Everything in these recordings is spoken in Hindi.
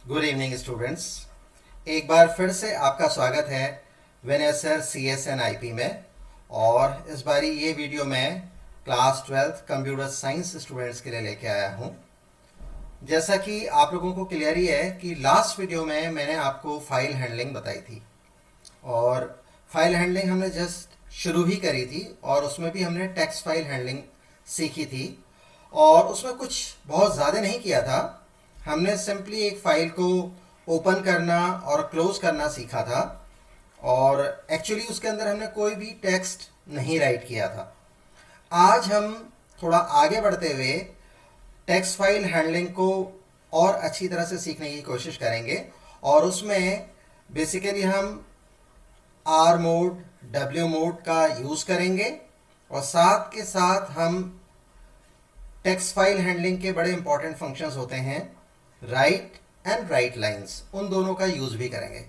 Good evening students. एक बार फिर से आपका स्वागत है Vinay C S N I P में। और इस बारी ये वीडियो मैं class 12th computer science students के लिए लेके आया हूँ। जैसा कि आप लोगों को क्लियर ही है कि लास्ट वीडियो में मैंने आपको फाइल हैंडलिंग बताई थी, और फाइल हैंडलिंग हमने जस्ट शुरू ही करी थी, और उसमें भी हमने टेक्स्ट फाइल हैंडलिंग सीखी थी। और उसमें कुछ बहुत ज़्यादा नहीं किया था, हमने सिंपली एक फाइल को ओपन करना और क्लोज करना सीखा था। और एक्चुअली उसके अंदर हमने कोई भी टेक्स्ट नहीं राइट किया था। आज हम थोड़ा आगे बढ़ते हुए टेक्स्ट फाइल हैंडलिंग को और अच्छी तरह से सीखने की कोशिश करेंगे, और उसमें बेसिकली हम आर मोड, डब्ल्यू मोड का यूज़ करेंगे, और साथ के साथ हम टेक्स्ट फाइल हैंडलिंग के बड़े इंपॉर्टेंट फंक्शंस होते हैं राइट एंड राइट लाइंस, उन दोनों का यूज़ भी करेंगे।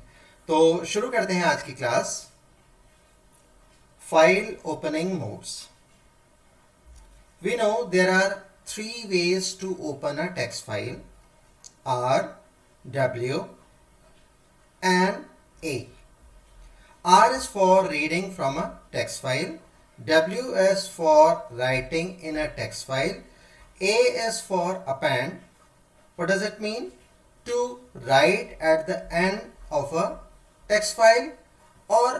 तो शुरू करते हैं आज की class. File opening modes. We know there are three ways to open a text file: R, W, and A. R is for reading from a text file. W is for writing in a text file. A is for append. What does it mean? To write at the end of a text file or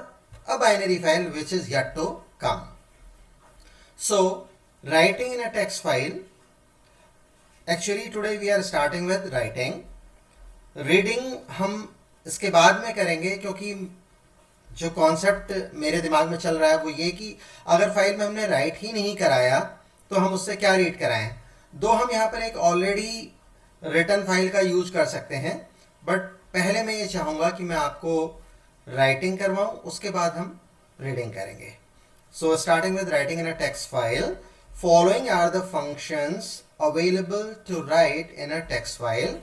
a binary file which is yet to come. So, writing in a text file, actually today we are starting with writing. Reading हम इसके बाद में करेंगे, क्योंकि जो कॉन्सेप्ट मेरे दिमाग में चल रहा है वो ये कि अगर फाइल में हमने राइट ही नहीं कराया तो हम उससे क्या रीड कराएं। दो हम यहाँ पर एक ऑलरेडी रिटन फाइल का यूज कर सकते हैं, बट पहले मैं ये चाहूँगा कि मैं आपको राइटिंग करवाऊँ, उसके बाद हम रीडिंग करेंगे। So starting with writing in a text file, following are the functions available to write in a text file,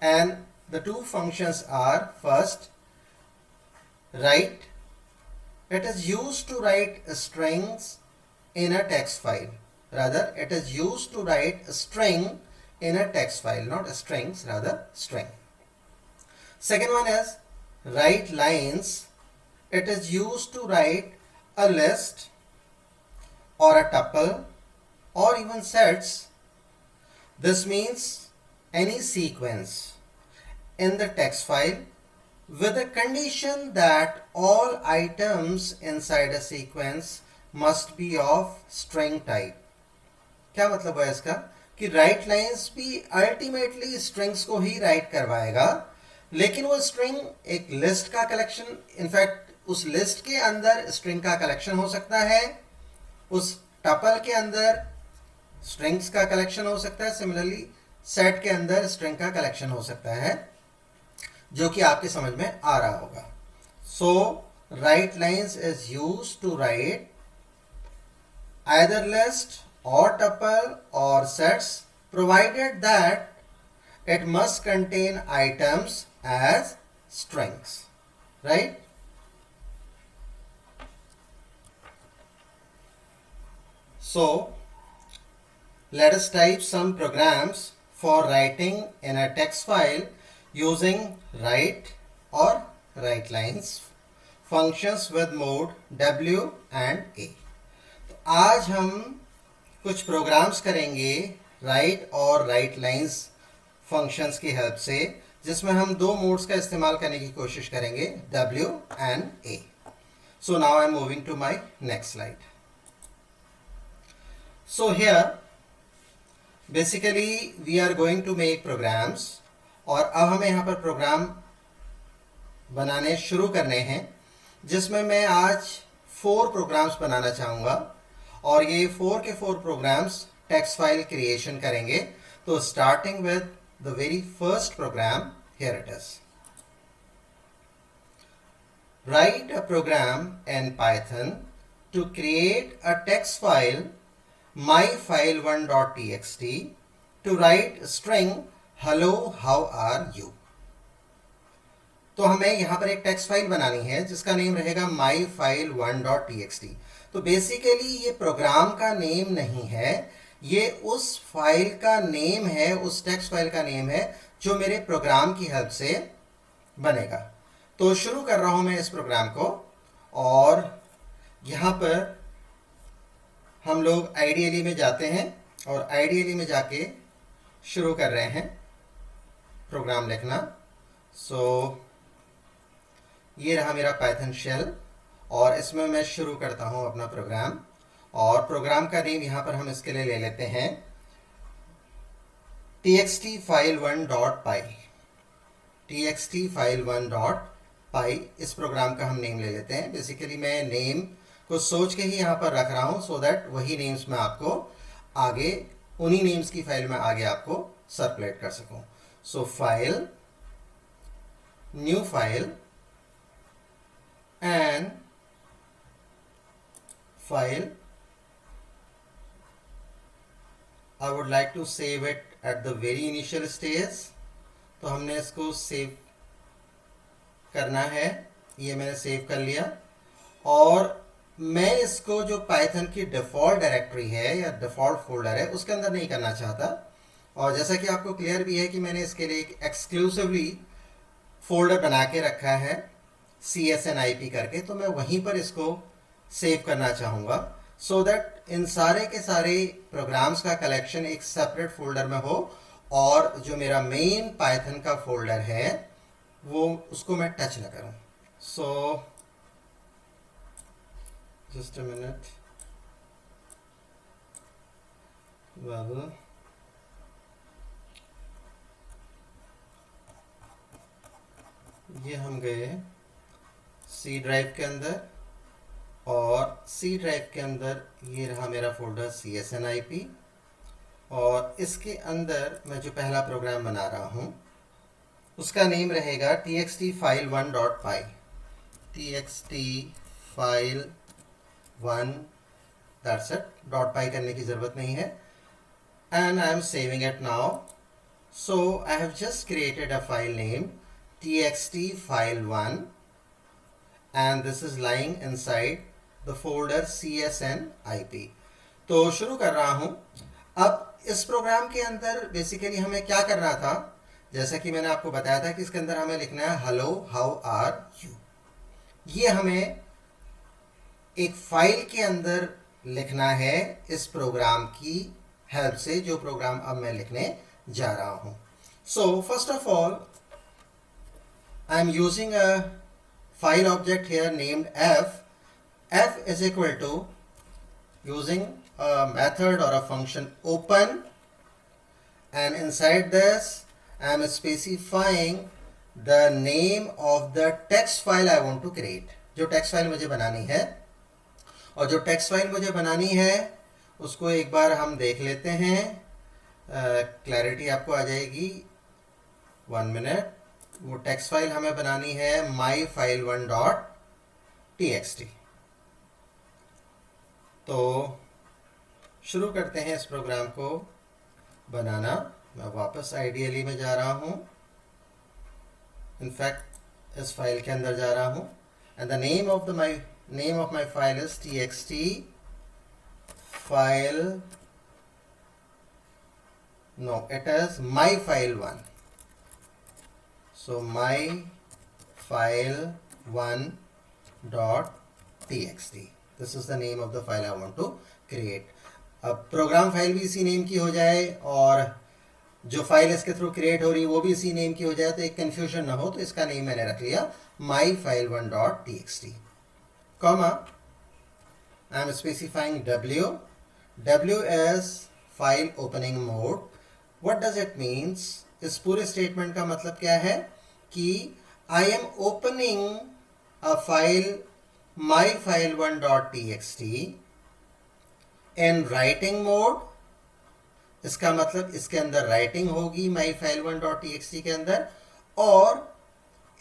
and the two functions are: first, write. It is used to write strings in a text file. Rather, it is used to write a string in a text file, not strings, rather string. Second one is write lines. It is used to write a list or a tuple or even sets. This means any sequence in the text file with a condition that all items inside a sequence must be of string type. क्या मतलब है इसका कि राइट लाइंस भी अल्टीमेटली स्ट्रिंग्स को ही राइट करवाएगा, लेकिन वो स्ट्रिंग एक लिस्ट का कलेक्शन, इनफैक्ट उस लिस्ट के अंदर स्ट्रिंग का कलेक्शन हो सकता है, उस टपल के अंदर स्ट्रिंग्स का कलेक्शन हो सकता है, सिमिलरली सेट के अंदर स्ट्रिंग का कलेक्शन हो सकता है, जो कि आपके समझ में आ रहा होगा। So write lines is use to write either list or tuple or sets, provided that it must contain items as strings, right? So let us type some programs for writing in a text file using write or write lines functions with mode W and A. तो आज हम कुछ प्रोग्राम्स करेंगे राइट और राइट लाइंस फंक्शंस की हेल्प से, जिसमें हम दो मोड्स का इस्तेमाल करने की कोशिश करेंगे, W and A. So now I am moving to my next slide. So here basically we are going to make programs, और अब हमें यहाँ पर प्रोग्राम बनाने शुरू करने हैं, जिसमें मैं आज 4 प्रोग्राम्स बनाना चाहूँगा, और ये 4 के 4 प्रोग्राम्स टेक्स्ट फाइल क्रिएशन करेंगे। तो starting with the very first program, here it is. Write a program in Python to create a text file myfile1.txt to write string hello how are you. तो हमें यहाँ पर एक टेक्स्ट फाइल बनानी है जिसका नेम रहेगा myfile1.txt। तो बेसिकली ये प्रोग्राम का नेम नहीं है, ये उस फाइल का नेम है, उस टेक्स्ट फाइल का नेम है जो मेरे प्रोग्राम की हेल्प से बनेगा। तो शुरू कर रहा हूं मैं इस प्रोग्राम को, और यहाँ पर हम लोग आइडियली में जाते हैं और आइडियली में जाके शुरू कर रहे हैं प्रोग्राम लिखना। सो ये रहा मेरा पाइथन शेल, और इसमें मैं शुरू करता हूं अपना प्रोग्राम। और प्रोग्राम का नेम यहाँ पर हम इसके लिए ले लेते हैं txt file1.py। txt file1.py इस प्रोग्राम का हम नेम ले लेते हैं। बेसिकली मैं नेम को सोच के ही यहाँ पर रख रहा हूँ, सो दैट वही नेम्स मैं आपको आगे, उन्हीं नेम्स की फाइल में आगे आपको सर्कुलेट कर सकूँ। So file, new file, and file I would like to save it at the very initial stage। तो हमने इसको सेव करना है, ये मैंने सेव कर लिया। और मैं इसको जो पाइथन की डिफ़ॉल्ट डायरेक्टरी है या डिफ़ॉल्ट फोल्डर है उसके अंदर नहीं करना चाहता। और जैसा कि आपको क्लियर भी है कि मैंने इसके लिए एक एक्सक्लूसिवली फोल्डर बना के रखा है CSNIP करके, तो मैं वहीं पर इसको सेव करना चाहूँगा, सो दैट इन सारे के सारे प्रोग्राम्स का कलेक्शन एक सेपरेट फोल्डर में हो, और जो मेरा मेन पाइथन का फोल्डर है वो उसको मैं टच न करूं। So just a minute, well ये हम गए सी ड्राइव के अंदर, और सी ड्राइव के अंदर ये रहा मेरा फोल्डर CSNIP, और इसके अंदर मैं जो पहला प्रोग्राम बना रहा हूँ उसका नेम रहेगा txt file1.py। txt file1, that's it, .py करने की ज़रूरत नहीं है। And I am saving it now. So I have just created a file name txt file1, and this is lying inside the folder CSNIP। तो शुरू कर रहा हूं। अब इस प्रोग्राम के अंदर बेसिकली हमें क्या करना था, जैसा कि मैंने आपको बताया था कि इसके अंदर हमें लिखना है हेलो हाउ आर यू। ये हमें एक फाइल के अंदर लिखना है इस प्रोग्राम की हेल्प से, जो प्रोग्राम अब मैं लिखने जा रहा हूं। So first of all I am using a file object here named f is equal to, using a method or a function open, and inside this I am specifying the name of the text file I want to create। जो text file मुझे बनानी है, और जो text file मुझे बनानी है उसको एक बार हम देख लेते हैं, क्लैरिटी आपको आ जाएगी। 1 मिनट। वो टेक्स्ट फाइल हमें बनानी है myfile1.txt। तो शुरू करते हैं इस प्रोग्राम को बनाना। मैं वापस आइडियली में जा रहा हूँ, इनफैक्ट इस फाइल के अंदर जा रहा हूँ, and the name of my file is txt file, no, it is myfile1। So myfile1.txt, this is the name of the file I want to create। अब प्रोग्राम फाइल भी इसी नेम की हो जाए और जो फाइल इसके थ्रू क्रिएट हो रही है वो भी इसी नेम की हो जाए, तो एक कंफ्यूजन ना हो, तो इसका नेम मैंने रख लिया myfile1.txt, comma I am specifying w is file opening mode. What does it means? इस पूरे स्टेटमेंट का मतलब क्या है कि I am opening a file myfile1.txt in writing mode. इसका मतलब इसके अंदर राइटिंग होगी myfile1.txt के अंदर, और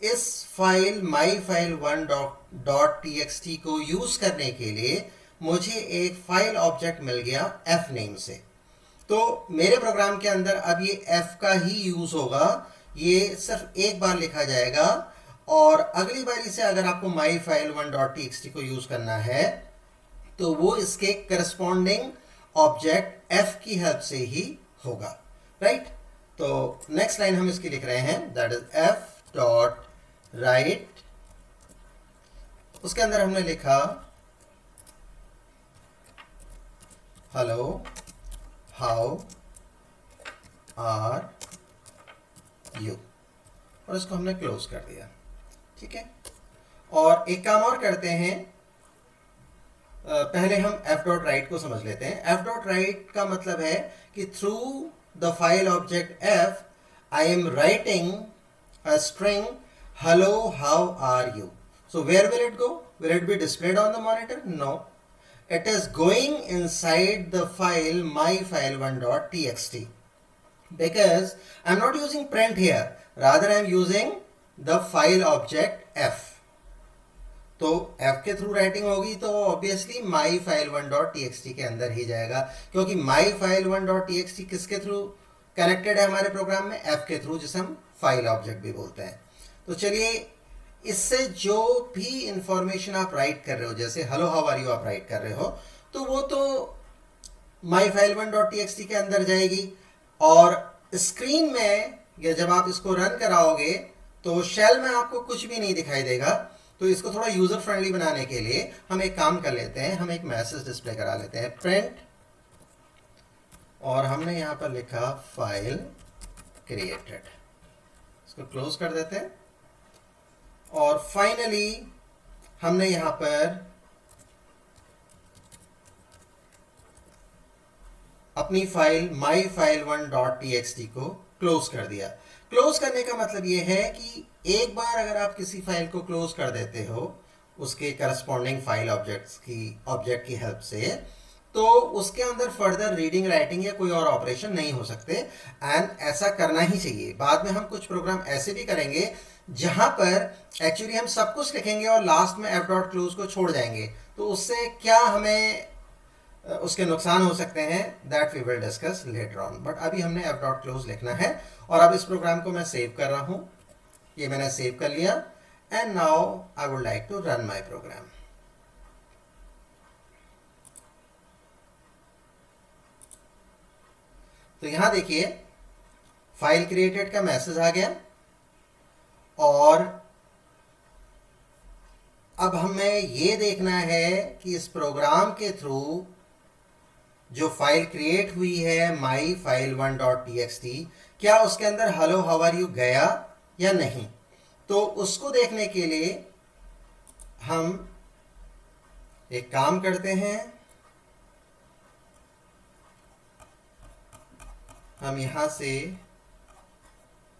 इस फाइल myfile1.txt को यूज करने के लिए मुझे एक फाइल ऑब्जेक्ट मिल गया f नेम से। तो मेरे प्रोग्राम के अंदर अब ये f का ही यूज होगा, ये सिर्फ एक बार लिखा जाएगा, और अगली बारी से अगर आपको myfile1.txt को यूज करना है तो वो इसके करस्पॉन्डिंग ऑब्जेक्ट एफ की हेल्प से ही होगा, राइट। तो नेक्स्ट लाइन हम इसकी लिख रहे हैं, that is F dot right, उसके अंदर हमने लिखा हेलो हाउ आर यू, और इसको हमने क्लोज कर दिया, ठीक है। और एक काम और करते हैं, पहले हम एफ डॉट राइट को समझ लेते हैं। एफ डॉट राइट का मतलब है कि through the file object F I am writing a string hello how are you. So where will it go? Will it be displayed on the monitor? No, it is going inside the file myfile1.txt, because I'm not using print here, rather I'm using the file object f. तो f के थ्रू राइटिंग होगी तो ऑब्वियसली myfile1.txt के अंदर ही जाएगा, क्योंकि myfile1.txt किसके थ्रू कनेक्टेड है हमारे प्रोग्राम में? f के थ्रू, जिसे हम फाइल ऑब्जेक्ट भी बोलते हैं। तो चलिए, इससे जो भी इंफॉर्मेशन आप राइट कर रहे हो, जैसे हेलो हाउ आर यू आप राइट कर रहे हो, तो वो तो myfile1.txt के अंदर जाएगी, और स्क्रीन में या जब आप इसको रन कराओगे तो शेल में आपको कुछ भी नहीं दिखाई देगा। तो इसको थोड़ा यूजर फ्रेंडली बनाने के लिए हम एक काम कर लेते हैं, हम एक मैसेज डिस्प्ले करा लेते हैं, प्रिंट, और हमने यहां पर लिखा फाइल क्रिएटेड, इसको क्लोज कर देते हैं। और फाइनली हमने यहां पर अपनी फाइल myfile1.txt को क्लोज कर दिया। क्लोज करने का मतलब यह है कि एक बार अगर आप किसी फाइल को क्लोज कर देते हो उसके करस्पॉन्डिंग फाइल ऑब्जेक्ट की हेल्प से, तो उसके अंदर फर्दर रीडिंग राइटिंग या कोई और ऑपरेशन नहीं हो सकते, एंड ऐसा करना ही चाहिए। बाद में हम कुछ प्रोग्राम ऐसे भी करेंगे जहां पर एक्चुअली हम सब कुछ लिखेंगे और लास्ट में एफ डॉट क्लोज को छोड़ जाएंगे, तो उससे क्या हमें उसके नुकसान हो सकते हैं, that we will discuss later on. But अभी हमने एफ डॉट क्लोज लिखना है, और अब इस प्रोग्राम को मैं सेव कर रहा हूं, ये मैंने सेव कर लिया, and now I would like to run my program. तो यहां देखिए फाइल क्रिएटेड का मैसेज आ गया, और अब हमें ये देखना है कि इस प्रोग्राम के थ्रू जो फाइल क्रिएट हुई है myfile1.txt, क्या उसके अंदर हेलो हाउ आर यू गया या नहीं। तो उसको देखने के लिए हम एक काम करते हैं, हम यहां से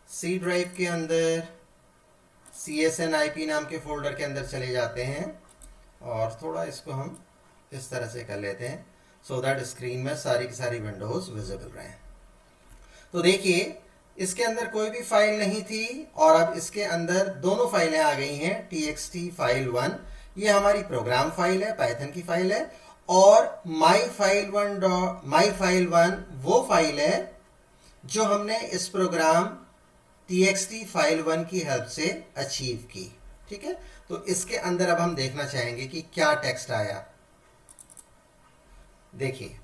सी ड्राइव के अंदर CSNIP नाम के फोल्डर के अंदर चले जाते हैं, और थोड़ा इसको हम इस तरह से कर लेते हैं सो दैट स्क्रीन में सारी की सारी विंडोज विजिबल रहें। तो देखिए इसके अंदर कोई भी फाइल नहीं थी, और अब इसके अंदर दोनों फाइलें आ गई हैं, txt फाइल 1, ये हमारी प्रोग्राम फाइल है, पाइथन की फाइल है, और myfile1 वो फाइल है जो हमने इस प्रोग्राम txt फाइल 1 की हेल्प से अचीव की, ठीक है। तो इसके अंदर अब हम देखना चाहेंगे कि क्या टेक्स्ट आया। देखिए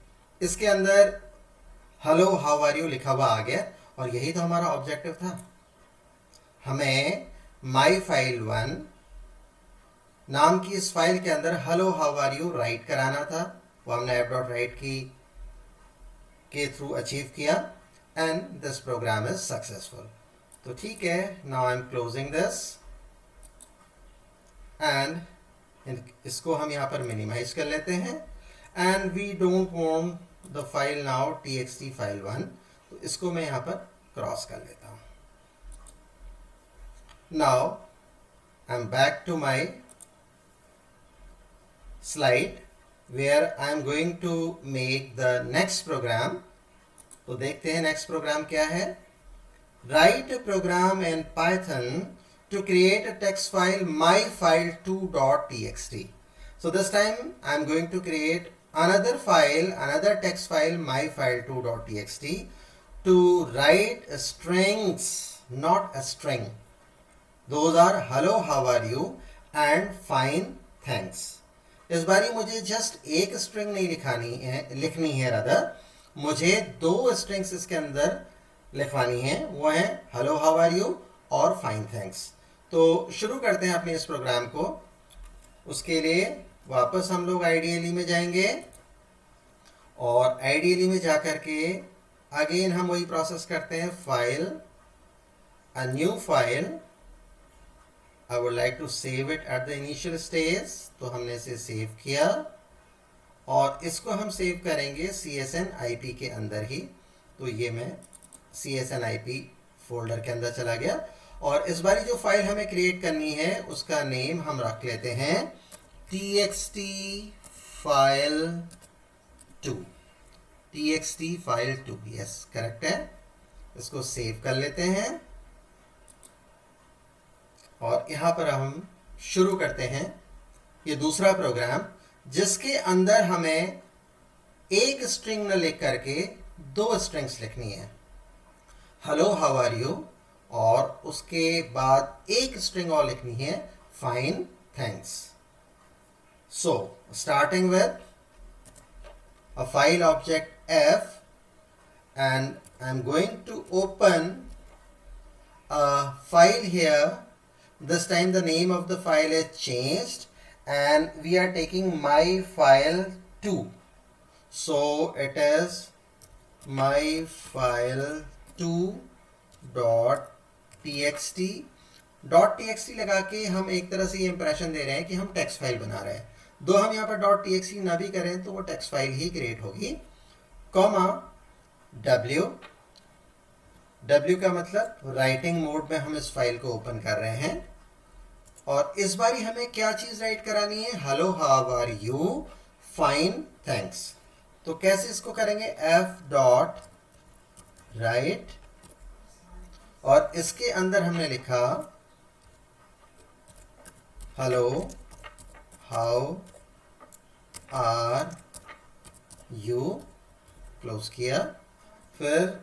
इसके अंदर हेलो हाउ आर यू लिखा हुआ आ गया, और यही तो हमारा ऑब्जेक्टिव था। हमें myfile1 नाम की इस फाइल के अंदर hello how are you write कराना था, वो हमने एफ डॉट राइट की के थ्रू अचीव किया, and this program is successful. तो ठीक है, now I am closing this, and इसको हम यहाँ पर मिनिमाइज कर लेते हैं, and we don't want the file now txt file 1, तो इसको मैं यहाँ पर क्रॉस कर लेता हूँ। Now I am back to my slide where I am going to make the next program. तो देखते हैं नेक्स्ट प्रोग्राम क्या है। Write a program in Python to create a text file myfile2.txt. So this time I am going to create another file, another text file myfile2.txt to write strings, not a string. Those are hello, how are you and fine, thanks. इस बारी मुझे जस्ट एक स्ट्रिंग नहीं लिखनी है rather, मुझे दो स्ट्रिंग्स इसके अंदर लिखवानी है, वो है हेलो हाउ आर यू और फाइन थैंक्स। तो शुरू करते हैं अपने इस प्रोग्राम को। उसके लिए वापस हम लोग आईडीएलई में जाएंगे और आईडीएलई में जाकर के अगेन हम वही प्रोसेस करते हैं, file, a new file, I would like to save it at the initial stage. तो हमने इसे सेव किया और इसको हम सेव करेंगे CSNIP के अंदर ही। तो ये मैं CSNIP फोल्डर के अंदर चला गया और इस बारी जो फाइल हमें क्रिएट करनी है उसका नेम हम रख लेते हैं txt file 2। txt file 2, yes correct है। इसको सेव कर लेते हैं और यहाँ पर हम शुरू करते हैं ये दूसरा प्रोग्राम, जिसके अंदर हमें एक स्ट्रिंग न लिख करके दो स्ट्रिंग्स लिखनी है, हेलो हाउ आर यू, और उसके बाद एक स्ट्रिंग और लिखनी है, fine thanks. So starting with a file object f and I'm going to open a file here. This time the name of the file is changed and we are taking my file 2. So it is my file 2 dot txt। Dot txt लगा के हम एक तरह से ये इंप्रेशन दे रहे हैं कि हम टेक्स्ट फाइल बना रहे हैं। दो हम यहाँ पर डॉट txt ना भी करें तो वो टेक्स्ट फाइल ही क्रिएट होगी, कॉमा w। w का मतलब राइटिंग मोड में हम इस फाइल को ओपन कर रहे हैं और इस बारी हमें क्या चीज राइट करानी है, hello how are you fine thanks. तो कैसे इसको करेंगे, f डॉट राइट और इसके अंदर हमने लिखा hello how are you, close किया। फिर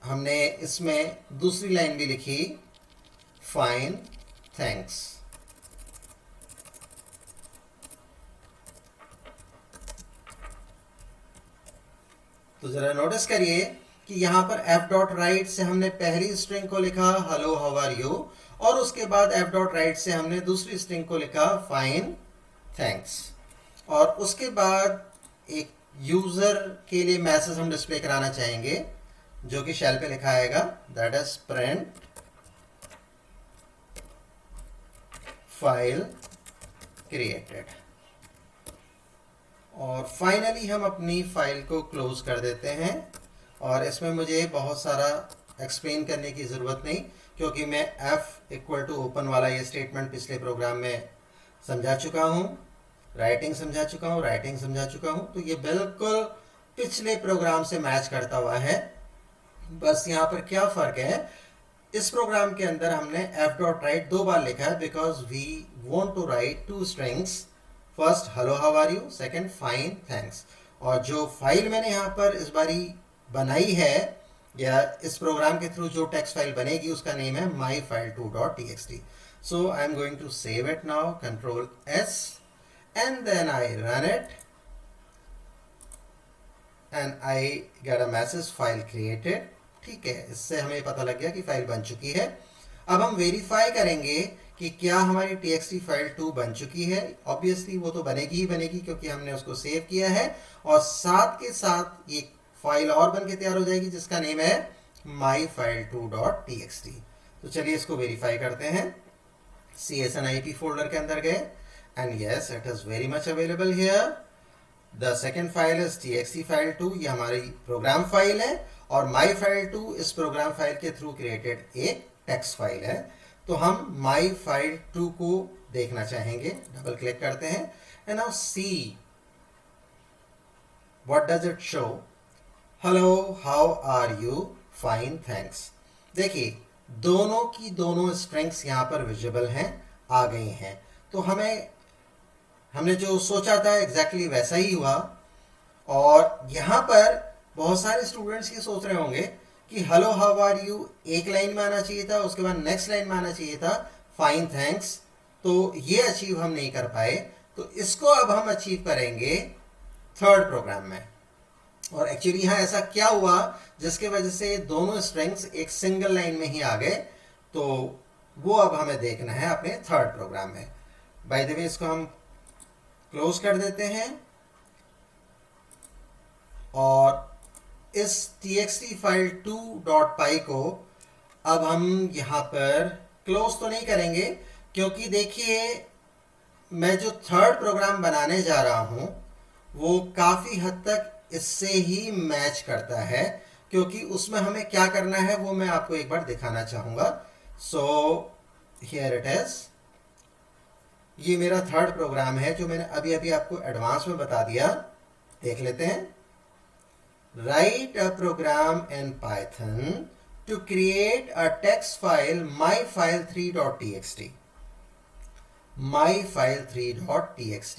हमने इसमें दूसरी लाइन भी लिखी, फाइन थैंक्स। तो जरा नोटिस करिए कि यहां पर f डॉट राइट से हमने पहली स्ट्रिंग को लिखा हेलो हाउ आर यू और उसके बाद f डॉट राइट से हमने दूसरी स्ट्रिंग को लिखा फाइन थैंक्स। और उसके बाद एक यूजर के लिए मैसेज हम डिस्प्ले कराना चाहेंगे जो कि शेल पे लिखा आएगा, that is print file created. और फाइनली हम अपनी फाइल को क्लोज कर देते हैं और इसमें मुझे बहुत सारा एक्सप्लेन करने की ज़रूरत नहीं क्योंकि मैं f इक्वल टू ओपन वाला ये स्टेटमेंट पिछले प्रोग्राम में समझा चुका हूँ, राइटिंग समझा चुका हूँ, राइटिंग समझा चुका हूँ। तो ये बिल्कुल पिछले प्रोग्राम से मैच करता हुआ है। बस यहाँ पर क्या फ़र्क है, इस प्रोग्राम के अंदर हमने f डॉट राइट दो बार लिखा है because we want to write two strings, first hello how are you, second fine thanks. और जो फाइल मैंने यहाँ पर इस बारी बनाई है या इस प्रोग्राम के थ्रू जो टेक्स्ट फाइल बनेगी उसका नेम है myfile2.txt। So I am going to save it now, control S and then I run it and I get a message file created. ठीक है, इससे हमें पता लग गया कि फाइल बन चुकी है। अब हम वेरीफाई करेंगे कि क्या हमारी txt फाइल 2 बन चुकी है। ऑब्वियसली वो तो बनेगी ही बनेगी क्योंकि हमने उसको सेव किया है और साथ के साथ ये फाइल और बन के तैयार हो जाएगी जिसका नेम है myfile2.txt। तो चलिए इसको वेरीफाई करते हैं। CSNIP फोल्डर के अंदर गए and yes it is very much available here. The second file is txt file 2, ये हमारी प्रोग्राम फाइल है और myfile2 इस प्रोग्राम फाइल के थ्रू क्रिएटेड एक टेक्स्ट फाइल है। तो हम myfile2 को देखना चाहेंगे, डबल क्लिक करते हैं and now see what does it show, hello how are you fine thanks. देखिए दोनों की दोनों स्ट्रिंग्स यहाँ पर विजिबल हैं, आ गई हैं। तो हमने जो सोचा था एग्जैक्टली वैसा ही हुआ। और यहाँ पर बहुत सारे स्टूडेंट्स ये सोच रहे होंगे कि हेलो हाउ आर यू एक लाइन में आना चाहिए था, उसके बाद नेक्स्ट लाइन में आना चाहिए था फाइन थैंक्स। तो ये अचीव हम नहीं कर पाए, तो इसको अब हम अचीव करेंगे थर्ड प्रोग्राम में। और एक्चुअली यहाँ ऐसा क्या हुआ जिसके वजह से दोनों स्ट्रिंग्स एक सिंगल लाइन में ही आ गए, तो वो अब हमें देखना है अपने थर्ड प्रोग्राम में। बाय द वे इसको हम क्लोज कर देते हैं और इस txt फाइल 2.py को अब हम यहाँ पर क्लोज तो नहीं करेंगे, क्योंकि देखिए मैं जो थर्ड प्रोग्राम बनाने जा रहा हूँ वो काफ़ी हद तक इससे ही मैच करता है, क्योंकि उसमें हमें क्या करना है वो मैं आपको एक बार दिखाना चाहूँगा। सो हियर इट इज़, ये मेरा थर्ड प्रोग्राम है जो मैंने अभी अभी आपको एडवांस में बता दिया। देख लेते हैं। Write a program in Python to create a text file myfile3.txt. myfile3.txt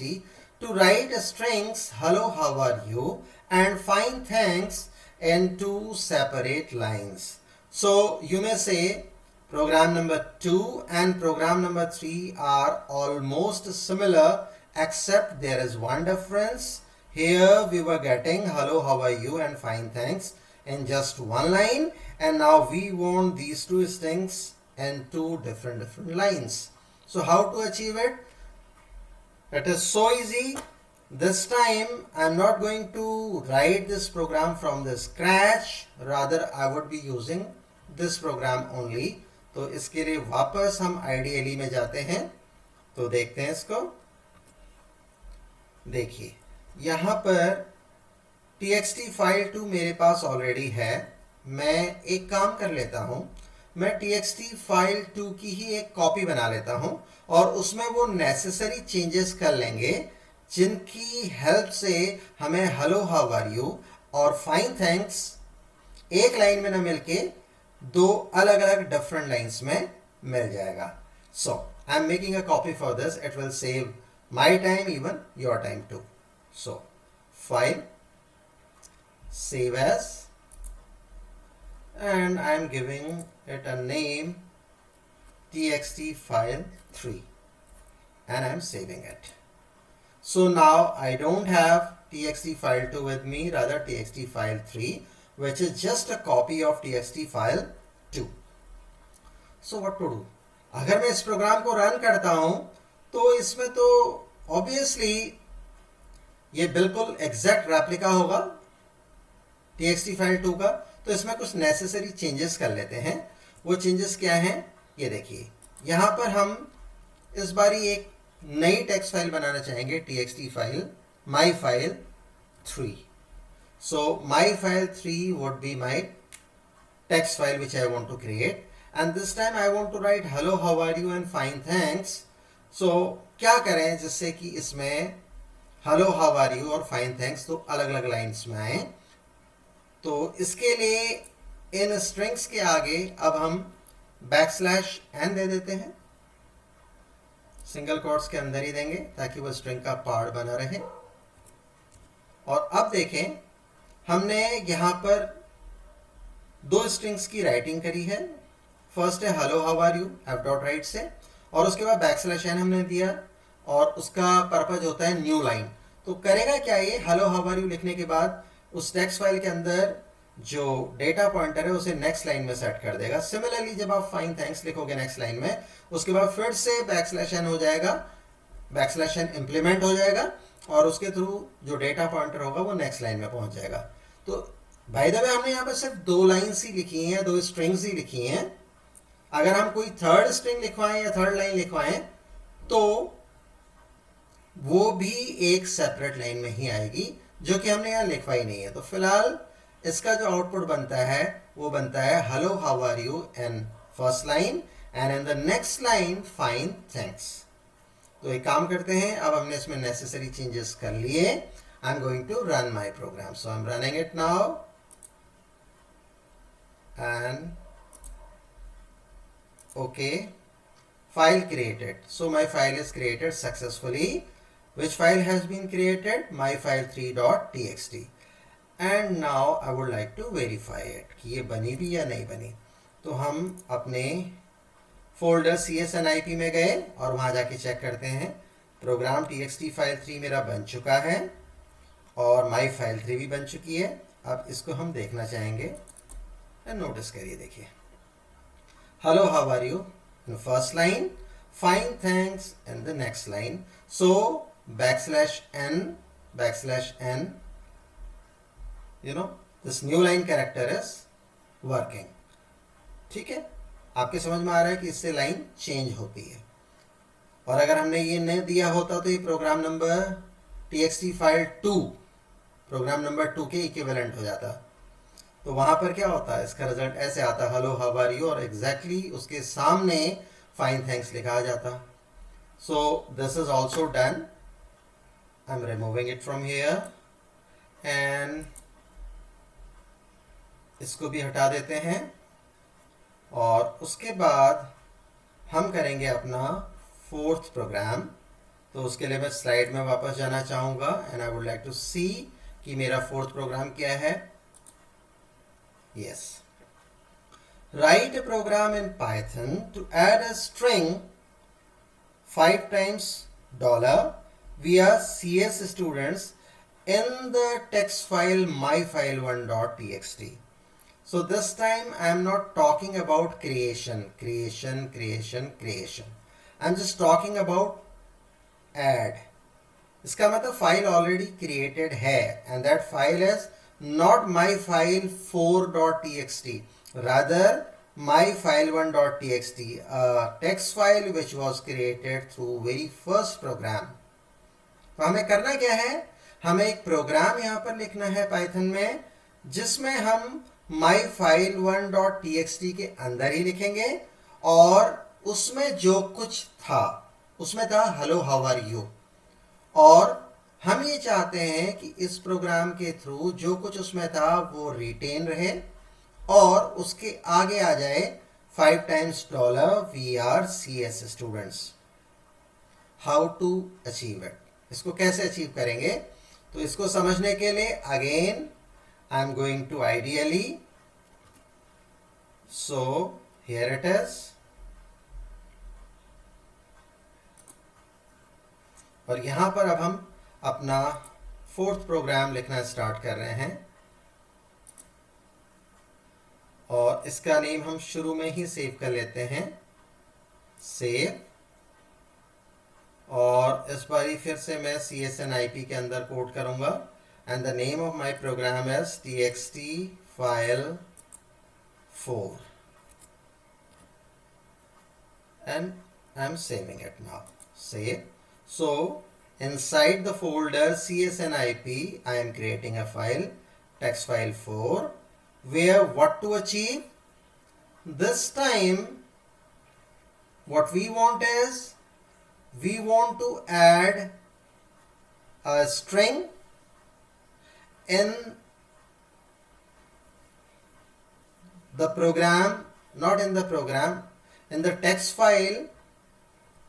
to write strings hello how are you and find thanks in two separate lines. So you may say program number 2 and program number 3 are almost similar, except there is one difference. Here we were getting hello how are you and fine thanks in just one line, and now we want these two strings in two different lines. So how to achieve it? It is so easy. This time I am not going to write this program from the scratch, rather I would be using this program only. तो इसके लिए वापस हम IDLE में जाते हैं, तो देखते हैं इसको। देखिए यहाँ पर txt फाइल 2 मेरे पास ऑलरेडी है। मैं एक काम कर लेता हूँ, मैं txt फाइल 2 की ही एक कॉपी बना लेता हूँ और उसमें वो नेसेसरी चेंजेस कर लेंगे जिनकी हेल्प से हमें हेलो हाउ आर यू और फाइन थैंक्स एक लाइन में न मिलके दो अलग अलग डिफरेंट लाइंस में मिल जाएगा। So I am making a copy for this, it will save my time, even your time too. So file, save as, and I am giving it a name txt file 3 and I am saving it. So now I don't have txt file 2 with me, rather txt file 3, which is just a copy of txt file 2. So what to do? अगर मैं इस प्रोग्राम को रन करता हूं तो इसमें तो ऑब्वियसली ये बिल्कुल एग्जैक्ट रेप्लिका होगा txt फाइल 2 का। तो इसमें कुछ नेसेसरी चेंजेस कर लेते हैं। वो चेंजेस क्या हैं ये देखिए। यहाँ पर हम इस बारी एक नई टेक्स्ट फाइल बनाना चाहेंगे, txt file myfile3. So myfile3 would be my text file which I want to create, and this time I want to write hello how are you and fine thanks. So क्या करें जिससे कि इसमें hello how are you और fine thanks तो अलग अलग लाइन्स में आए। तो इसके लिए इन स्ट्रिंग्स के आगे अब हम \n दे देते हैं, सिंगल कोट्स के अंदर ही देंगे ताकि वो स्ट्रिंग का पार्ट बना रहे। और अब देखें हमने यहाँ पर दो स्ट्रिंग्स की राइटिंग करी है। फर्स्ट है hello how are you f.write से, और उसके बाद \n हमने दिया और उसका पर्पज होता है न्यू लाइन। तो करेगा क्या ये, हेलो हाउ आर यू लिखने के बाद उस टेक्स्ट फाइल के अंदर जो डेटा पॉइंटर है उसे नेक्स्ट लाइन में सेट कर देगा। सिमिलरली जब आप फाइन थैंक्स लिखोगे नेक्स्ट लाइन में, उसके बाद फिर से \n हो जाएगा, \n इंप्लीमेंट हो जाएगा और उसके थ्रू जो डेटा पॉइंटर होगा वो नेक्स्ट लाइन में पहुंच जाएगा। तो बाय द वे हमने यहाँ पर सिर्फ दो लाइन्स ही लिखी हैं, दो स्ट्रिंग्स ही लिखी हैं। अगर हम कोई थर्ड स्ट्रिंग लिखवाएं या थर्ड लाइन लिखवाएं तो वो भी एक सेपरेट लाइन में ही आएगी, जो कि हमने यहाँ लिखवाई नहीं है। तो फिलहाल इसका जो आउटपुट बनता है वो बनता है hello how are you in first line and in the next line fine thanks. तो एक काम करते हैं, अब हमने इसमें नेसेसरी चेंजेस कर लिए। I am going to run my program, so I am running it now and okay, file created. So my file is created successfully. Which file has been created? myfile3.txt. And now I would like to verify it कि ये बनी भी या नहीं बनी। तो हम अपने फोल्डर CSNIP में गए और वहाँ जाके चेक करते हैं प्रोग्राम txt फाइल 3 मेरा बन चुका है और माई फाइल 3 भी बन चुकी है। अब इसको हम देखना चाहेंगे। नोटिस करिए, देखिए, hello how are you in first line, fine thanks in the next line. So \n you know this new line character is working। ठीक है, आपके समझ में आ रहा है कि इससे लाइन चेंज होती है। और अगर हमने ये नहीं दिया होता तो ये program number txt file 2 program number 2 के इक्विवेलेंट हो जाता। तो वहां पर क्या होता है, इसका रिजल्ट ऐसे आता, हेलो हाउ आर यू, और एग्जैक्टली उसके सामने फाइन थैंक्स लिखा आ जाता। सो this is also done. I am removing it from here and इसको भी हटा देते हैं। और उसके बाद हम करेंगे अपना फोर्थ प्रोग्राम। तो उसके लिए मैं स्लाइड में वापस जाना चाहूँगा and I would like to see कि मेरा फोर्थ प्रोग्राम क्या है। Yes, write a program in Python to add a string 5 times $, we are CS students in the text file myfile1.txt. So this time I am not talking about creation. I'm just talking about add. इसका मतलब फाइल ऑलरेडी क्रिएटेड है and that file is not myfile4.txt, rather myfile1.txt, a text file which was created through very first program. तो हमें करना क्या है, हमें एक प्रोग्राम यहाँ पर लिखना है पाइथन में जिसमें हम myfile1.txt के अंदर ही लिखेंगे और उसमें जो कुछ था उसमें था हेलो हाउ आर यू। और हम ये चाहते हैं कि इस प्रोग्राम के थ्रू जो कुछ उसमें था वो रिटेन रहे और उसके आगे आ जाए 5 times $, we are CS students। How to achieve it, इसको कैसे अचीव करेंगे, तो इसको समझने के लिए again I am going to ideally. So here it is, और यहां पर अब हम अपना फोर्थ प्रोग्राम लिखना स्टार्ट कर रहे हैं और इसका नेम हम शुरू में ही सेव कर लेते हैं, सेव। और इस बारी फिर से मैं CSNIP के अंदर कोड करूंगा and the name of my program is txt file 4 and I'm saving it now. Save. So inside the folder CSNIP I am creating a file, text file 4, where what to achieve this time, what we want is we want to add a string in the program, not in the program, in the text file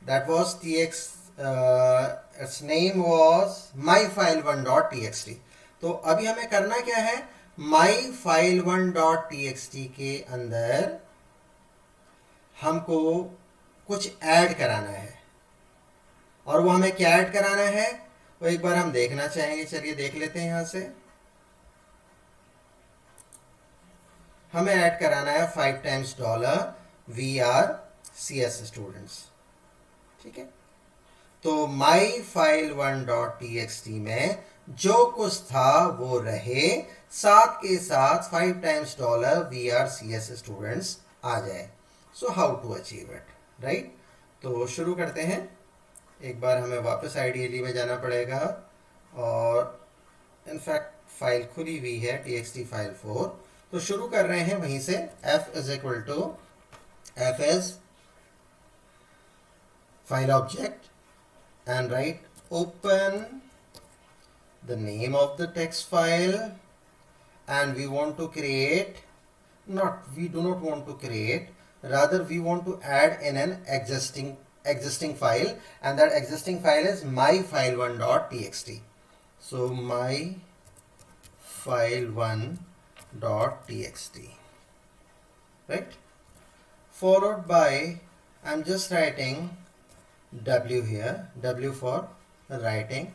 that was its name was myfile1.txt। तो अभी हमें करना क्या है, myfile1.txt के अंदर हमको कुछ ऐड कराना है और वो हमें क्या ऐड कराना है वो एक बार हम देखना चाहेंगे। चलिए देख लेते हैं। यहां से हमें ऐड कराना है 5 times $, we are CS students। ठीक है, तो myfile1.txt में जो कुछ था वो रहे, साथ के साथ 5 times $, we are CS students आ जाए। So how to achieve it, right. तो शुरू करते हैं। एक बार हमें वापस आइडियली में जाना पड़ेगा और इनफैक्ट फाइल खुली हुई है txt फाइल 4। तो शुरू कर रहे हैं वहीं से, f is file object and write open the name of the text file and we want to create, we do not want to create, rather we want to add in an existing file and that existing file is myfile1.txt. So myfile1.txt, right, followed by I'm just writing W here, W for writing.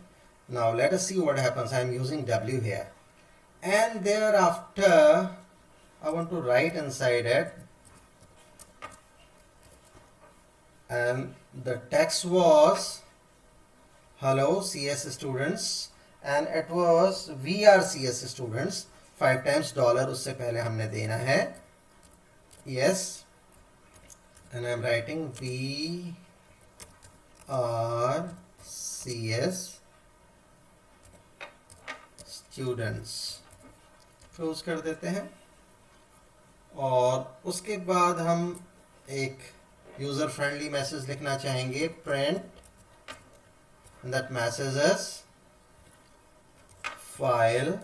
Now let us see what happens. I'm using W here, and thereafter I want to write inside it, and the text was hello CS students, and it was we are CS students. 5 times dollar उससे पहले हमने देना है, yes, and I'm writing we are CS students, close कर देते हैं। और उसके बाद हम एक यूजर फ्रेंडली मैसेज लिखना चाहेंगे, print that message is file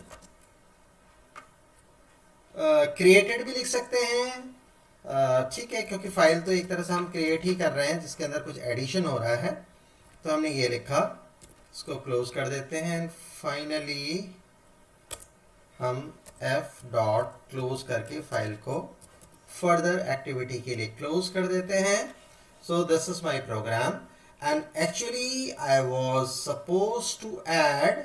created भी लिख सकते हैं, ठीक है, क्योंकि फाइल तो एक तरह से हम क्रिएट ही कर रहे हैं जिसके अंदर कुछ एडिशन हो रहा है, तो हमने ये लिखा, इसको क्लोज कर देते हैं। फाइनली हम f डॉट क्लोज करके फाइल को फर्दर एक्टिविटी के लिए क्लोज कर देते हैं। So this is my program, and actually I was suppose to add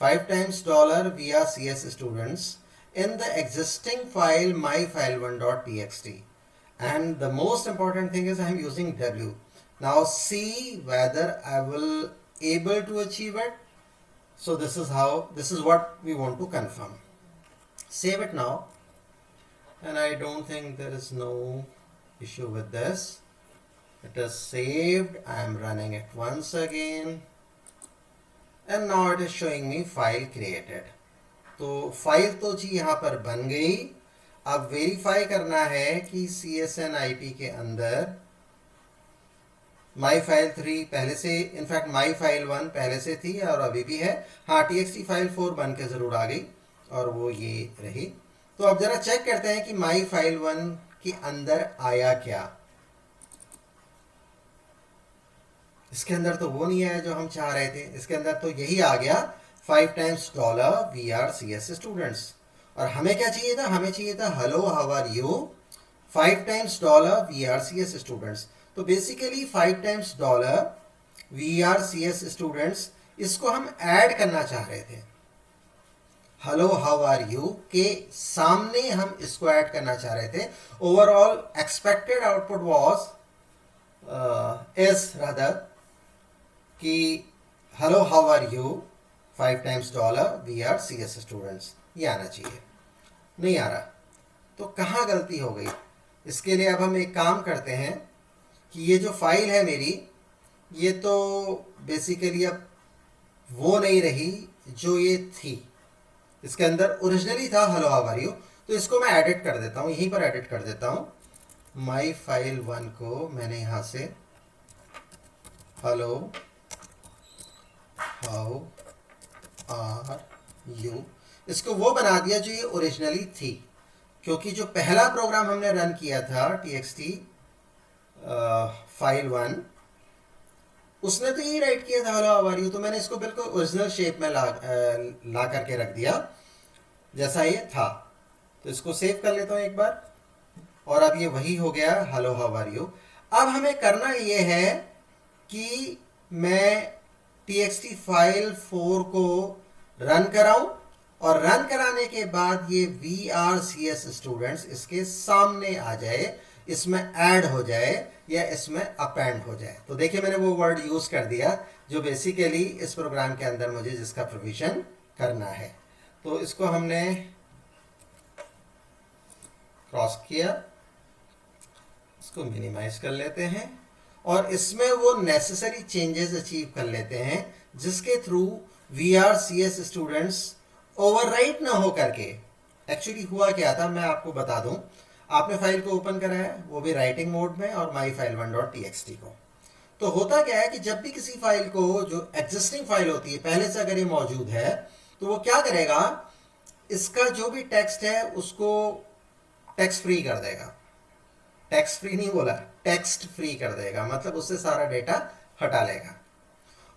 5 times dollar via CS students in the existing file myfile1.txt, and the most important thing is I am using W. Now see whether I will able to achieve it. So this is what we want to confirm. Save it now, and I don't think there is no issue with this. It is saved. I am running it once again, and now it is showing me file created. तो फाइल तो जी यहाँ पर बन गई। अब वेरीफाई करना है कि CSNIP के अंदर माई फाइल 3 पहले से, इनफैक्ट माई फाइल 1 पहले से थी और अभी भी है। हाँ, TXT फाइल 4 बन के ज़रूर आ गई और वो ये रही। तो अब ज़रा चेक करते हैं कि माई फाइल 1 के अंदर आया क्या। इसके अंदर तो वो नहीं आया जो हम चाह रहे थे, इसके अंदर तो यही आ गया 5 times dollar we are CS students। और हमें क्या चाहिए था? हमें चाहिए था hello how are you 5 times dollar we are CS students। तो basically 5 times dollar we are CS students, इसको हम ऐड करना चाह रहे थे। हेलो हाउ आर यू के सामने हम इसको ऐड करना चाह रहे थे। Overall expected output was is rather कि hello how are you 5 times dollar we are CS students, ये आना चाहिए, नहीं आ रहा। तो कहाँ गलती हो गई? इसके लिए अब हम एक काम करते हैं कि ये जो फाइल है मेरी, ये तो बेसिकली अब वो नहीं रही जो ये थी। इसके अंदर ओरिजिनली था हेलो हाउ आर यू, तो इसको मैं एडिट कर देता हूँ, यहीं पर एडिट कर देता हूँ। माई फाइल 1 को मैंने यहाँ से हेलो हाउ आर यू इसको वो बना दिया जो ये ओरिजिनली थी, क्योंकि जो पहला प्रोग्राम हमने रन किया था TXT फाइल 1, उसने तो यही राइट किया था हेलो हाउ आर यू, तो मैंने इसको बिल्कुल ओरिजिनल शेप में ला करके रख दिया जैसा ये था। तो इसको सेव कर लेता हूँ एक बार, और अब ये वही हो गया हेलो हाउ आर यू। अब हमें करना ये है कि मैं TXT फाइल 4 को रन कराऊं, और रन कराने के बाद ये वी आर CS स्टूडेंट्स इसके सामने आ जाए, इसमें ऐड हो जाए या इसमें अपेंड हो जाए। तो देखिए मैंने वो वर्ड यूज कर दिया जो बेसिकली इस प्रोग्राम के अंदर मुझे जिसका प्रोविजन करना है। तो इसको हमने क्रॉस किया, इसको मिनिमाइज कर लेते हैं और इसमें वो नेसेसरी चेंजेस अचीव कर लेते हैं जिसके through we are CS students overwrite ना हो करके। एक्चुअली हुआ क्या था मैं आपको बता दूं, आपने फाइल को ओपन करा है वो भी राइटिंग मोड में और माई फाइल 1.txt को। तो होता क्या है कि जब भी किसी फाइल को, जो एग्जिस्टिंग फाइल होती है पहले से अगर ये मौजूद है, तो वो क्या करेगा, इसका जो भी टेक्स्ट है उसको टेक्स्ट फ्री कर देगा। टेक्स्ट फ्री नहीं बोला, टेक्स्ट फ्री कर देगा, मतलब उससे सारा डेटा हटा लेगा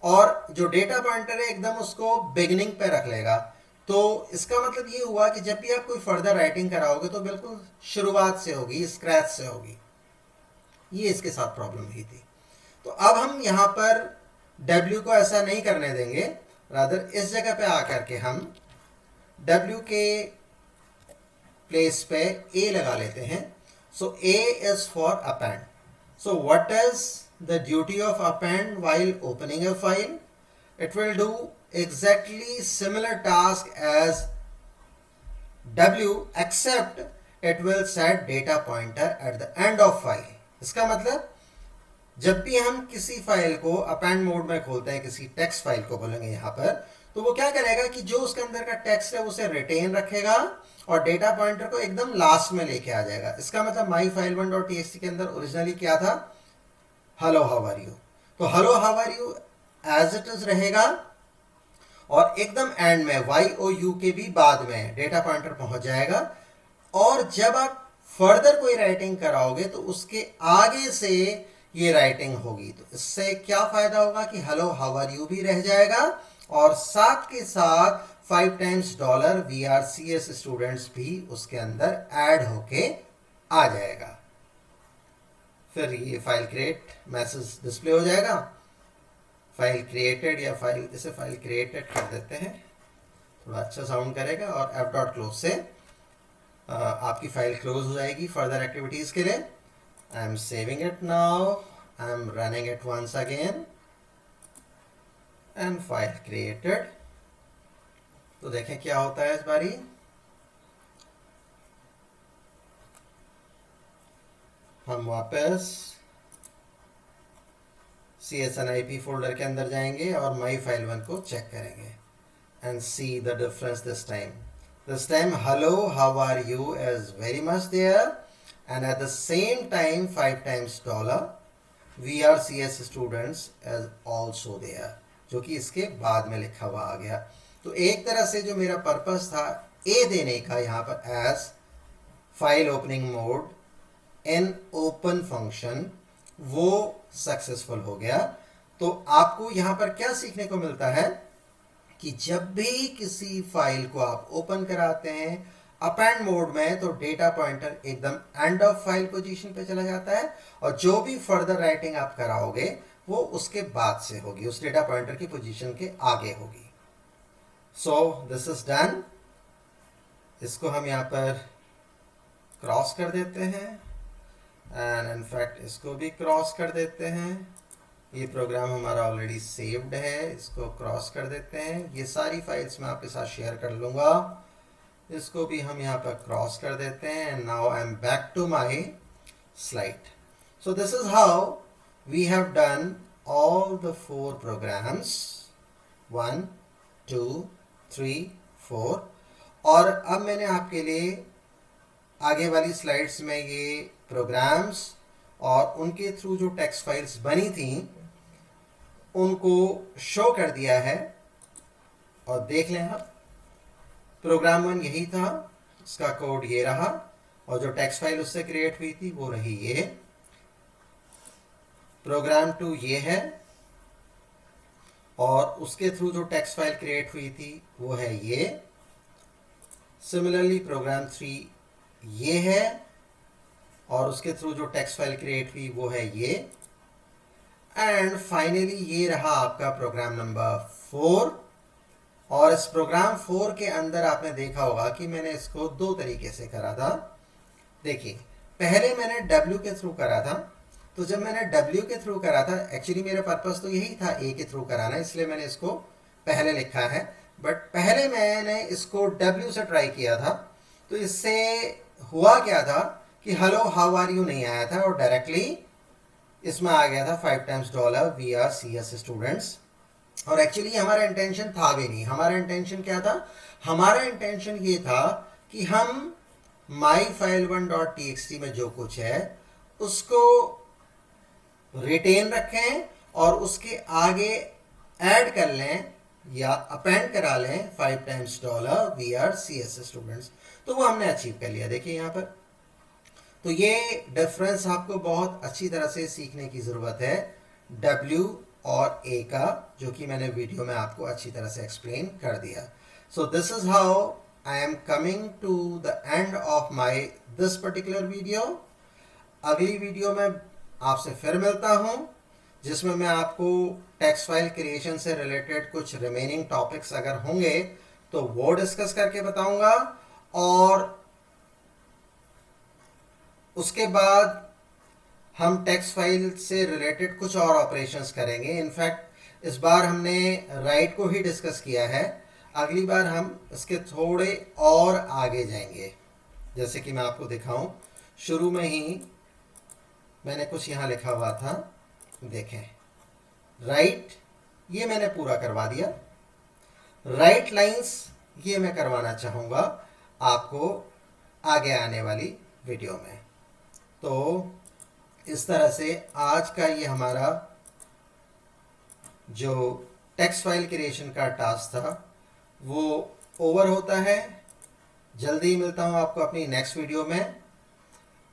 और जो डेटा पॉइंटर है एकदम उसको बिगिनिंग पे रख लेगा। तो इसका मतलब ये हुआ कि जब भी आप कोई फर्दर राइटिंग कराओगे तो बिल्कुल शुरुआत से होगी, स्क्रैच से होगी। ये इसके साथ प्रॉब्लम हुई थी। तो अब हम यहाँ पर W को ऐसा नहीं करने देंगे, रादर इस जगह पे आकर के हम W के प्लेस पे A लगा लेते हैं। सो A is for append. So what is the duty of append while opening a file? It will do exactly similar task as W except it will set data pointer at the end of file. इसका मतलब जब भी हम किसी फाइल को अपेंड मोड में खोलते हैं, किसी टेक्स्ट फाइल को बोलेंगे यहाँ पर, तो वो क्या करेगा कि जो उसके अंदर का टेक्स्ट है उसे रिटेन रखेगा और डेटा पॉइंटर को एकदम लास्ट में लेके आ जाएगा। इसका मतलब माई फाइल 1.txt के अंदर ओरिजिनली क्या था, हेलो हाउ आर यू। तो hello how are you as it is रहेगा और एकदम एंड में YOU के भी बाद में डेटा पॉइंटर पहुंच जाएगा। और जब आप फर्दर कोई राइटिंग कराओगे तो उसके आगे से ये राइटिंग होगी। तो इससे क्या फायदा होगा कि हेलो हाउ आर यू भी रह जाएगा और साथ के साथ 5 टाइम्स डॉलर VRCS स्टूडेंट्स भी उसके अंदर ऐड होके आ जाएगा। फिर ये फाइल क्रिएट मैसेज डिस्प्ले हो जाएगा। फाइल क्रिएटेड या फाइल, इसे फाइल क्रिएटेड कर देते हैं, थोड़ा अच्छा साउंड करेगा। और f.close से आपकी फाइल क्लोज हो जाएगी फर्दर एक्टिविटीज के लिए। I am saving it now. I am running it once again and file created. तो देखें क्या होता है इस बारी। हम वापस CSNIP फोल्डर के अंदर जाएंगे और माई फाइल 1 को चेक करेंगे and see the difference this time. This time hello how are you is very much there. And at the same time 5 times dollar VRCS students is also there, जो कि इसके बाद में लिखा हुआ आ गया। तो एक तरह से जो मेरा पर्पस था A देने का यहाँ पर as file opening mode in open function, वो सक्सेसफुल हो गया। तो आपको यहाँ पर क्या सीखने को मिलता है कि जब भी किसी फाइल को आप ओपन कराते हैं अपेंड मोड में तो डेटा पॉइंटर एकदम एंड ऑफ फाइल पोजीशन पे चला जाता है और जो भी फर्दर राइटिंग आप कराओगे वो उसके बाद से होगी, उस डेटा पॉइंटर की पोजीशन के आगे होगी। सो दिस इज डन। इसको हम यहाँ पर क्रॉस कर देते हैं एंड इनफैक्ट इसको भी क्रॉस कर देते हैं। ये प्रोग्राम हमारा ऑलरेडी सेव्ड है, इसको क्रॉस कर देते हैं। ये सारी फाइल्स मैं आपके साथ शेयर कर लूँगा। इसको भी हम यहाँ पर क्रॉस कर देते हैं and now I am back to my slide. So this is how we have done all the 4 programs 1 2 3 4। और अब मैंने आपके लिए आगे वाली स्लाइड्स में ये प्रोग्राम्स और उनके थ्रू जो टेक्स्ट फाइल्स बनी थी उनको शो कर दिया है। और देख लें आप, प्रोग्राम 1 यही था, इसका कोड ये रहा और जो टेक्स्ट फाइल उससे क्रिएट हुई थी वो रही ये। प्रोग्राम 2 ये है और उसके थ्रू जो टेक्स्ट फाइल क्रिएट हुई थी वो है ये। सिमिलरली प्रोग्राम 3 ये है और उसके थ्रू जो टेक्स्ट फाइल क्रिएट हुई वो है ये। एंड फाइनली ये रहा आपका प्रोग्राम नंबर 4। और इस प्रोग्राम 4 के अंदर आपने देखा होगा कि मैंने इसको 2 तरीके से करा था। देखिए, पहले मैंने W के थ्रू करा था। तो जब मैंने W के थ्रू करा था, एक्चुअली मेरा पर्पस तो यही था A के थ्रू कराना, इसलिए मैंने इसको पहले लिखा है। बट पहले मैंने इसको W से ट्राई किया था, तो इससे हुआ क्या था कि हेलो हाउ आर यू नहीं आया था और डायरेक्टली इसमें आ गया था 5 टाइम्स डॉलर VRCS स्टूडेंट्स। और एक्चुअली हमारा इंटेंशन था भी नहीं। हमारा इंटेंशन क्या था? हमारा इंटेंशन ये था कि हम माई फाइल 1.txt में जो कुछ है उसको रिटेन रखें और उसके आगे ऐड कर लें या अपेंड करा लें 5 टाइम्स डॉलर VRCS स्टूडेंट्स। तो वो हमने अचीव कर लिया। देखिए यहाँ पर, तो ये डिफरेंस आपको बहुत अच्छी तरह से सीखने की ज़रूरत है W और A का, जो कि मैंने वीडियो में आपको अच्छी तरह से एक्सप्लेन कर दिया। So this is how I am coming to the end of my this particular video. अगली वीडियो में आपसे फिर मिलता हूँ, जिसमें मैं आपको टेक्स्ट फाइल क्रिएशन से रिलेटेड कुछ रिमेनिंग टॉपिक्स अगर होंगे तो वो डिस्कस करके बताऊंगा, और उसके बाद हम टेक्स्ट फाइल से रिलेटेड कुछ और ऑपरेशंस करेंगे। इनफैक्ट इस बार हमने राइट को ही डिस्कस किया है, अगली बार हम इसके थोड़े और आगे जाएंगे। जैसे कि मैं आपको दिखाऊं, शुरू में ही मैंने कुछ यहाँ लिखा हुआ था, देखें, राइट, ये मैंने पूरा करवा दिया। राइट लाइंस ये मैं करवाना चाहूँगा आपको आगे आने वाली वीडियो में। तो इस तरह से आज का ये हमारा जो टेक्स्ट फाइल क्रिएशन का टास्क था वो ओवर होता है। जल्दी मिलता हूँ आपको अपनी नेक्स्ट वीडियो में।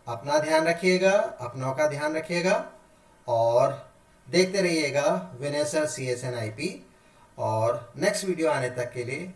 अपना ध्यान रखिएगा, अपनों का ध्यान रखिएगा, और देखते रहिएगा विनय सर CSNIP। और नेक्स्ट वीडियो आने तक के लिए